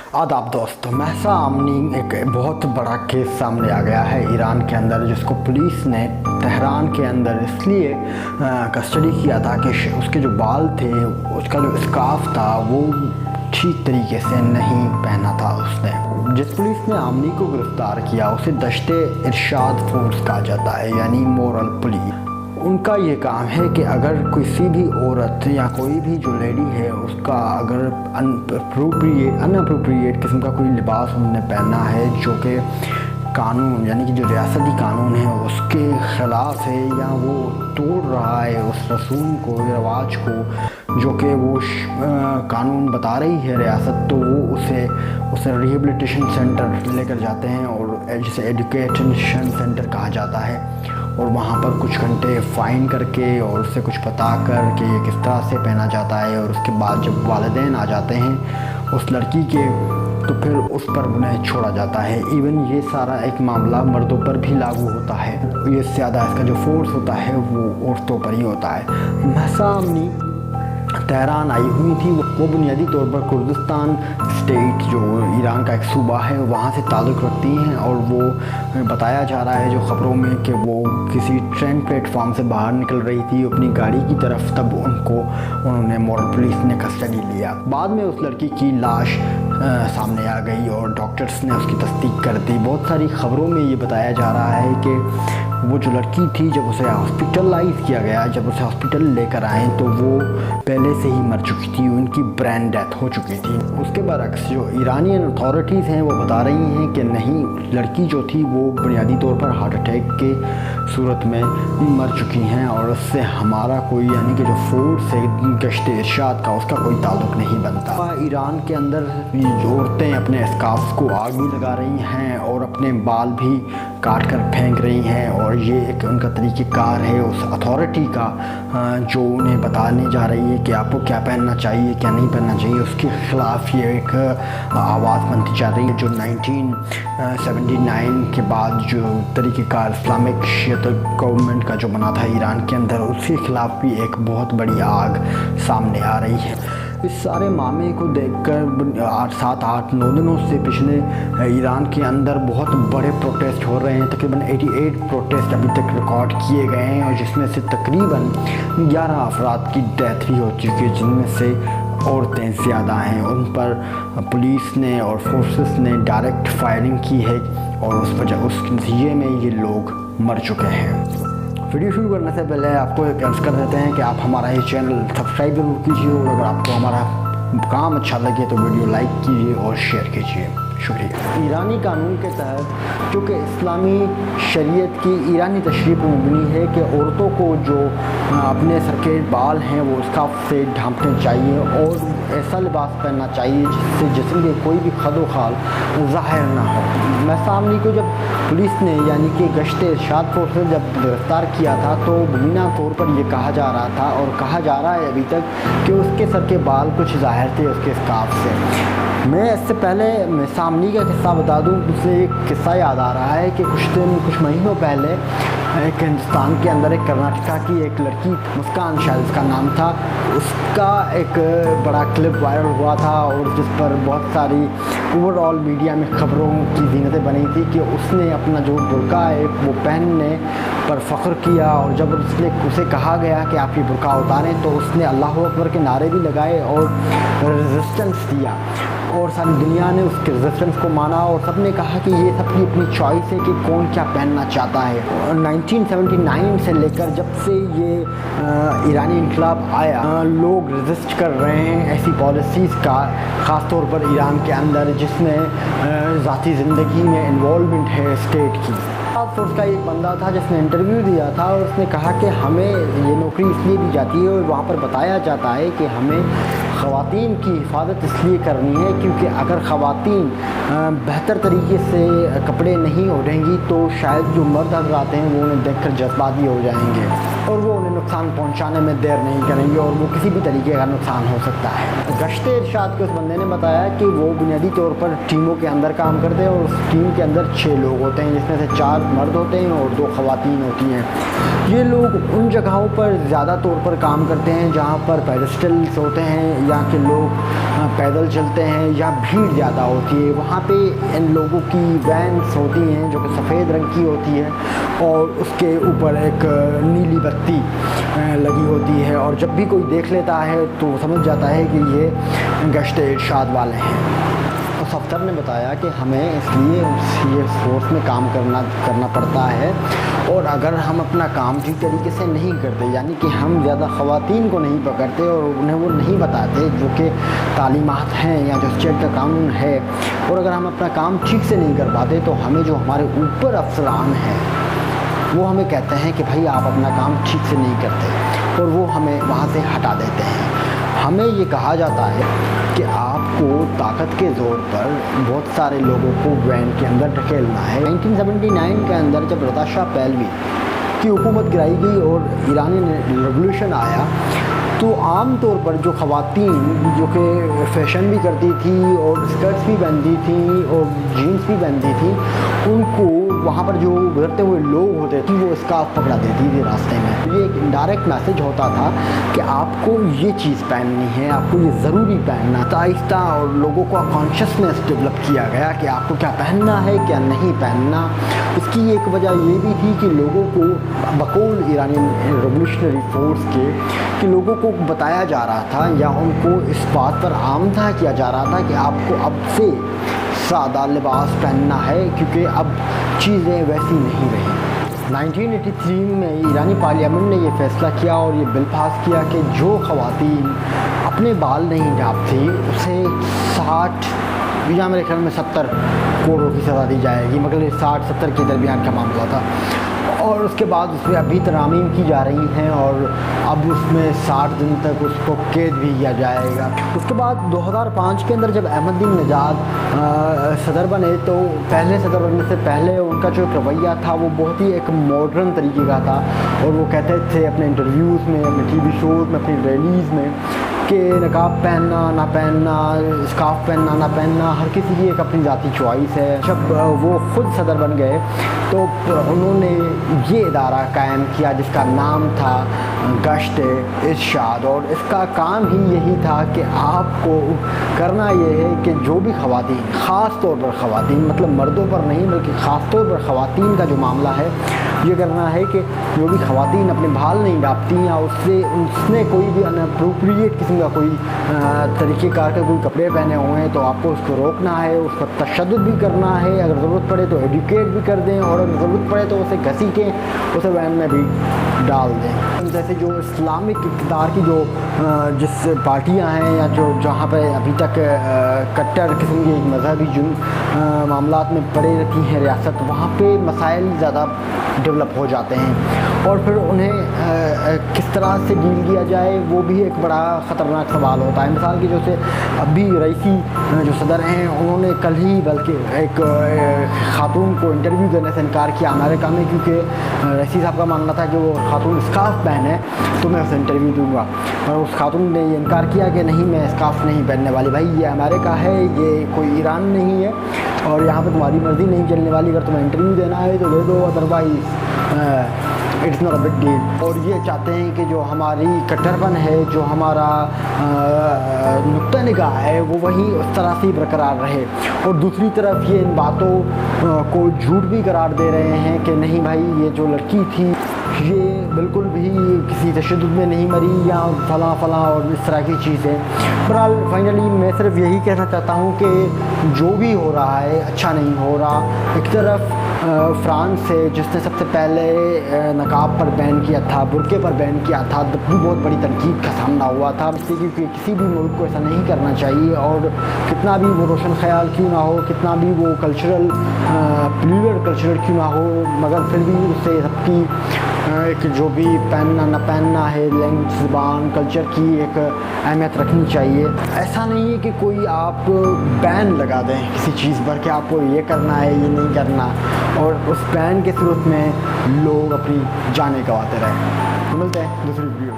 आदाब दोस्तों, महसा आमनी एक बहुत बड़ा केस सामने आ गया है ईरान के अंदर, जिसको पुलिस ने तेहरान के अंदर इसलिए कस्टडी किया था कि उसके जो बाल थे, उसका जो स्कार्फ था वो ठीक तरीके से नहीं पहना था उसने। जिस पुलिस ने आमनी को गिरफ्तार किया उसे दश्ते इरशाद फोर्स कहा जाता है, यानी मोरल पुलिस। उनका ये काम है कि अगर किसी भी औरत या कोई भी जो लेडी है उसका अगर अनअप्रोप्रिएट किस्म का कोई लिबास उन्होंने पहना है जो कि कानून यानी कि जो रियासती कानून है उसके ख़िलाफ़ है, या वो तोड़ रहा है उस रसूम को, रिवाज को जो कि वो कानून बता रही है रियासत, तो वो उसे रिहेबिलिटेशन सेंटर लेकर जाते हैं, और जिसे एजुकेशन सेंटर कहा जाता है, और वहाँ पर कुछ घंटे फ़ाइन करके और उससे कुछ बता कर कि ये किस तरह से पहना जाता है। और उसके बाद जब वालिदैन आ जाते हैं उस लड़की के, तो फिर उस पर उन्हें छोड़ा जाता है। इवन ये सारा एक मामला मर्दों पर भी लागू होता है, ये ज़्यादा इसका जो फोर्स होता है वो औरतों पर ही होता है। महसा आमनी तेहरान आई हुई थी, वो बुनियादी तौर पर कुर्दिस्तान स्टेट जो ईरान का एक सूबा है वहाँ से ताल्लुक़ रखती हैं, और वो बताया जा रहा है जो ख़बरों में कि वो किसी ट्रेन प्लेटफॉर्म से बाहर निकल रही थी अपनी गाड़ी की तरफ, तब उन्होंने मॉरल पुलिस ने कस्टडी लिया। बाद में उस लड़की की लाश सामने आ गई और डॉक्टर्स ने उसकी तस्दीक कर दी। बहुत सारी ख़बरों में ये बताया जा रहा है कि वो जो लड़की थी जब उसे हॉस्पिटलाइज़ किया गया, जब उसे हॉस्पिटल लेकर आए तो वो पहले से ही मर चुकी थी, उनकी ब्रेन डेथ हो चुकी थी। उसके बरक्स जो ईरानियन अथॉरिटीज़ हैं वो बता रही हैं कि नहीं, लड़की जो थी वो बुनियादी तौर पर हार्ट अटैक के सूरत में मर चुकी हैं, और उससे हमारा कोई यानी कि जो फोर्स है गश्त इरशाद का उसका कोई ताल्लुक़ नहीं बनता। ईरान के अंदर औरतें अपने स्कार्फ को आग भी लगा रही हैं और अपने बाल भी काट कर फेंक रही हैं, और ये एक उनका तरीक़ेकार है उस अथॉरिटी का जो उन्हें बताने जा रही है कि आपको क्या पहनना चाहिए क्या नहीं पहनना चाहिए। उसके ख़िलाफ़ ये एक आवाज़ बनती जा रही है। जो 1979 के बाद जो तरीक़ेकार इस्लामिक शियत गवर्नमेंट का जो बना था ईरान के अंदर, उसके ख़िलाफ़ भी एक बहुत बड़ी आग सामने आ रही है। इस सारे मामले को देखकर 7-8-9 दिनों से पिछले ईरान के अंदर बहुत बड़े प्रोटेस्ट हो रहे हैं। तकरीबन 88 प्रोटेस्ट अभी तक रिकॉर्ड किए गए हैं, और जिसमें से तकरीबन 11 अफराद की डेथ भी हो चुकी है, जिनमें से औरतें ज़्यादा हैं। उन पर पुलिस ने और फोर्सेस ने डायरेक्ट फायरिंग की है, और उस नतीजे में ये लोग मर चुके हैं। वीडियो शुरू करने से पहले आपको एक अर्ज़ कर देते हैं कि आप हमारा ये चैनल सब्सक्राइब जरूर कीजिए, और अगर आपको हमारा काम अच्छा लगे तो वीडियो लाइक कीजिए और शेयर कीजिए। शुक्रिया। ईरानी कानून के तहत जो कि इस्लामी शरीयत की ईरानी तशरीह पर मबनी है कि औरतों को जो अपने सर के बाल हैं वो स्कार्फ से ढांपने चाहिए, और ऐसा लिबास पहनना चाहिए जिससे जिस्म के कोई भी खदो खाल ज़ाहिर ना हो। महसा आमनी को जब पुलिस ने यानी कि गश्त इरशाद फोर्स ने जब गिरफ़्तार किया था तो मुबीना तौर पर ये कहा जा रहा था, और कहा जा रहा है अभी तक, कि उसके सर के बाल कुछ ज़ाहिर थे उसके स्कार्फ से। मैं इससे पहले महसा आमनी का किस्सा बता दूं, उससे एक किस्सा याद आ रहा है कि कुछ महीनों पहले एक हिंदुस्तान के अंदर एक कर्नाटका की एक लड़की, मुस्कान शायद उसका नाम था, उसका एक बड़ा क्लिप वायरल हुआ था, और जिस पर बहुत सारी ओवरऑल मीडिया में ख़बरों की ज़ीनतें बनी थी कि उसने अपना जो बुर्का है वो पहनने पर फ़ख्र किया, और जब उसे कहा गया कि आप ये बुर्का उतारें तो उसने अल्लाह अकबर के नारे भी लगाए और रेजिस्टेंस दिया, और सारी दुनिया ने उसके रेजिस्टेंस को माना, और सब ने कहा कि ये सबकी अपनी चॉइस है कि कौन क्या पहनना चाहता है। और 1979 से लेकर जब से ये ईरानी इनकलाब आया, लोग रेजिस्ट कर रहे हैं ऐसी पॉलिसीज़ का, ख़ास तौर पर ईरान के अंदर जिसमें ज़ाती ज़िंदगी में इन्वॉल्वमेंट है स्टेट की। फोर्स का एक बंदा था जिसने इंटरव्यू दिया था, और उसने कहा कि हमें ये नौकरी इसलिए दी जाती है, और वहाँ पर बताया जाता है कि हमें ख़वातीन की हिफाजत इसलिए करनी है क्योंकि अगर ख़वातीन बेहतर तरीके से कपड़े नहीं ओढ़ेंगी तो शायद जो मर्द हज़रात हैं वो उन्हें देखकर जज्बाती हो जाएंगे, और वो उन्हें नुकसान पहुँचाने में देर नहीं करेंगे, और वो किसी भी तरीके का नुकसान हो सकता है। गश्त इरशाद के उस बंदे ने बताया कि वो बुनियादी तौर पर टीमों के अंदर काम करते हैं, और उस टीम के अंदर 6 लोग होते हैं, जिसमें से 4 मर्द होते हैं और 2 ख़वातीन होती हैं। ये लोग उन जगहों पर ज़्यादा तौर पर काम करते हैं जहाँ पर पेडेस्टल्स होते हैं, या طرح کے لوگ پیدل چلتے ہیں یا بھیڑ زیادہ ہوتی ہے، وہاں پہ ان لوگوں کی وینس ہوتی ہیں جو کہ سفید رنگ کی ہوتی ہے اور اس کے اوپر ایک نیلی بتی لگی ہوتی ہے، اور جب بھی کوئی دیکھ لیتا ہے تو سمجھ جاتا ہے کہ یہ گشت ارشاد والے ہیں۔ اس افسر نے بتایا کہ ہمیں اس لیے یہ فورس میں کام کرنا پڑتا ہے، اور اگر ہم اپنا کام ٹھیک طریقے سے نہیں کرتے، یعنی کہ ہم زیادہ خواتین کو نہیں پکڑتے اور انہیں وہ نہیں بتاتے جو کہ تعلیمات ہیں یا جو اسٹیٹ کا قانون ہے، اور اگر ہم اپنا کام ٹھیک سے نہیں کر پاتے تو ہمیں جو ہمارے اوپر افسران ہیں وہ ہمیں کہتے ہیں کہ بھائی آپ اپنا کام ٹھیک سے نہیں کرتے، اور وہ ہمیں وہاں سے ہٹا دیتے ہیں۔ ہمیں یہ کہا جاتا ہے کہ آپ کو طاقت کے زور پر بہت سارے لوگوں کو وین کے اندر ڈھکیلنا ہے۔ 1979 کے اندر جب رضا شاہ پہلوی کی حکومت گرائی گئی اور ایرانی ریولوشن آیا تو عام طور پر جو خواتین جو کہ فیشن بھی کرتی تھی اور اسکرٹس بھی پہنتی تھیں اور جینس بھی پہنتی تھیں، ان کو وہاں پر جو گزرتے ہوئے لوگ ہوتے تھے وہ اسکارف پکڑا دیتی تھی راستے میں۔ یہ ایک انڈائریکٹ میسج ہوتا تھا کہ آپ کو یہ چیز پہننی ہے، آپ کو یہ ضروری پہننا ہے۔ آہستہ اور لوگوں کو کانشیسنیس ڈیولپ کیا گیا کہ آپ کو کیا پہننا ہے کیا نہیں پہننا۔ اس کی ایک وجہ یہ بھی تھی کہ لوگوں کو بقول ایرانی ریولوشنری فورس کے کہ لوگوں کو بتایا جا رہا تھا یا ان کو اس بات پر آمدہ کیا جا رہا تھا کہ آپ کو اب سے سادہ لباس پہننا ہے کیونکہ اب چیزیں ویسی نہیں رہیں۔ 1983 میں ایرانی پارلیمنٹ نے یہ فیصلہ کیا اور یہ بل پاس کیا کہ جو خواتین اپنے بال نہیں ڈھانپتی اسے 60 یا میرے خیال میں 70 کوڑوں کی سزا دی جائے گی، مگر 60-70 کے درمیان کا معاملہ تھا، اور اس کے بعد اس میں ابھی ترامیم کی جا رہی ہیں اور اب اس میں 60 دن تک اس کو قید بھی کیا جائے گا۔ اس کے بعد 2005 کے اندر جب احمد الدین نژاد صدر بنے تو پہلے صدر بننے سے پہلے ان کا جو ایک رویہ تھا وہ بہت ہی ایک ماڈرن طریقے کا تھا، اور وہ کہتے تھے اپنے انٹرویوز میں، اپنے ٹی وی شوز میں، اپنی ریلیز میں کہ نقاب پہننا نہ پہننا، اسکارف پہننا نہ پہننا ہر کسی کی ایک اپنی ذاتی چوائس ہے۔ جب وہ خود صدر بن گئے تو انہوں نے یہ ادارہ قائم کیا جس کا نام تھا گشت ارشاد، اور اس کا کام ہی یہی تھا کہ آپ کو کرنا یہ ہے کہ جو بھی خواتین، خاص طور پر خواتین، مطلب مردوں پر نہیں بلکہ خاص طور پر خواتین کا جو معاملہ ہے یہ کرنا ہے کہ جو بھی خواتین اپنے بال نہیں ڈھانپتی یا اس نے کوئی بھی اناپروپریٹ قسم کا کوئی طریقہ کار کے کوئی کپڑے پہنے ہوئے ہیں تو آپ کو اس کو روکنا ہے، اس پر تشدد بھی کرنا ہے، اگر ضرورت پڑے تو ایڈوکیٹ بھی کر دیں، اور اگر ضرورت پڑے تو اسے گھسیٹیں، اسے وین میں بھی ڈال دیں۔ جیسے جو اسلامک اقتدار کی جو جس پارٹیاں ہیں یا جو جہاں پہ ابھی تک کٹر قسم کی مذہبی جن معاملات میں پڑے رہتی ہیں ریاست، وہاں پہ مسائل زیادہ ڈیولپ ہو جاتے ہیں، اور پھر انہیں کس طرح سے ڈیل کیا جائے وہ بھی ایک بڑا خطرناک سوال ہوتا ہے۔ مثال کے جیسے ابھی رئیسی جو صدر ہیں انہوں نے کل ہی بلکہ ایک خاتون کو انٹرویو دینے سے انکار کیا امریکہ میں، کیونکہ رئیسی صاحب کا ماننا تھا کہ وہ خاتون اسکارف پہنے تو میں اسے انٹرویو دوں گا، اور اس خاتون نے یہ انکار کیا کہ نہیں میں اسکارف نہیں پہننے والی، بھائی یہ امریکہ ہے، یہ کوئی ایران نہیں ہے، اور یہاں پہ تمہاری مرضی نہیں چلنے والی، اگر تمہیں انٹرویو دینا ہے تو دے دو، otherwise it's not a big deal. اور یہ چاہتے ہیں کہ جو ہماری کٹر پن ہے، جو ہمارا نقطہ نگاہ ہے وہ وہی اس طرح سے برقرار رہے، اور دوسری طرف یہ ان باتوں کو جھوٹ بھی قرار دے رہے ہیں کہ نہیں بھائی یہ جو لڑکی تھی یہ بالکل بھی کسی تشدد میں نہیں مری یا فلاں فلاں اور اس طرح کی چیزیں۔ بہرحال فائنلی میں صرف یہی کہنا چاہتا ہوں کہ جو بھی ہو رہا ہے اچھا نہیں ہو رہا۔ ایک طرف فرانس ہے جس نے سب سے پہلے نقاب پر بین کیا تھا، برقعے پر بین کیا تھا، تب بھی بہت بڑی تنقید کا سامنا ہوا تھا، اس لیے کہ کسی بھی ملک کو ایسا نہیں کرنا چاہیے، اور کتنا بھی وہ روشن خیال کیوں نہ ہو، کتنا بھی وہ کلچرل پلیور کلچرل کیوں نہ ہو، مگر پھر بھی اس سے سب کی ایک جو بھی پہننا نہ پہننا ہے، لینگویج، زبان، کلچر کی ایک اہمیت رکھنی چاہیے۔ ایسا نہیں ہے کہ کوئی آپ بین لگا دیں کسی چیز پر کہ آپ کو یہ کرنا ہے یہ نہیں کرنا، اور اس بین کے صورت میں لوگ اپنی جانیں گنواتے رہیں۔ ملتے ہیں دوسری ویڈیو۔